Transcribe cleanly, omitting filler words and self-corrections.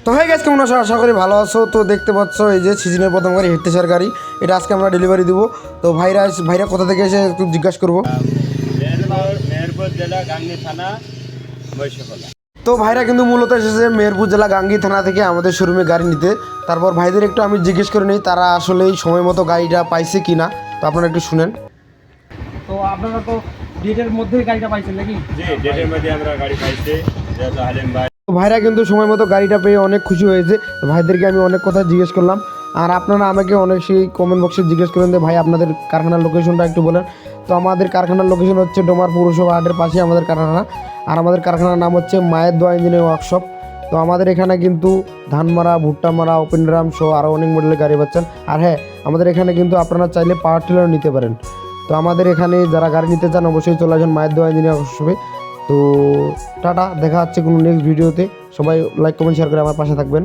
তো হয়ে গেছে কেমন আছো, আশা করি ভালো আছো। তো দেখতে পাচ্ছ এই যে সিজনের প্রথম গাড়ি হেডটেসার গাড়ি, এটা আজকে আমরা ডেলিভারি দিব। তো ভাইরা কোথা থেকে এসে একটু জিজ্ঞাসা করবো। মেহেরপুর জেলা গাংনী থানা মহিষাখলা। তো ভাইরা কিন্তু মূলত এসেছে মেহেরপুর জেলা গাঙ্গী থানা থেকে আমাদের শোরুমে গাড়ি নিতে। তারপর ভাইদের একটু আমি জিজ্ঞেস করে নিই তারা আসলেই সময় মতো গাড়িটা পাইছে কি না। তো আপনারা একটু শুনেন। তো আপনারা তো ডেটের মধ্যেই গাড়িটা পাইছেন নাকি? জি, ডেটের মধ্যে আমরা গাড়ি পাইছি। যেহেতু হালিম ভাই তো ভাইরা কিন্তু সময় মতো গাড়িটা পেয়ে অনেক খুশি হয়েছে। তো ভাইদেরকে আমি অনেক কথা জিজ্ঞেস করলাম। আর আপনারা আমাকে অনেক সেই কমেন্ট বক্সে জিজ্ঞেস করেন যে ভাই আপনাদের কারখানার লোকেশনটা একটু বলেন। তো আমাদের কারখানার লোকেশন হচ্ছে ডোমার পৌরসভা হাটের পাশে আমাদের কারখানা। আর আমাদের কারখানার নাম হচ্ছে মায়ের দোয়া ইঞ্জিনিয়ারিং ওয়ার্কশপ। তো আমাদের এখানে কিন্তু ধান মারা, ভুট্টা মারা, ওপেন ড্রাম সহ আরও অনেক মডেলের গাড়ি পাচ্ছেন। আর হ্যাঁ, আমাদের এখানে কিন্তু আপনারা চাইলে পাওয়ার টিলারও নিতে পারেন। তো আমাদের এখানে যারা গাড়ি নিতে চান অবশ্যই চলে আসেন মায়ের দোয়া ইঞ্জিনিয়ারিং ওয়ার্কশপে। তো টাটা, দেখা হচ্ছে কোনো নেক্সট ভিডিওতে। সবাই লাইক কমেন্ট শেয়ার করে আমার পাশে থাকবেন।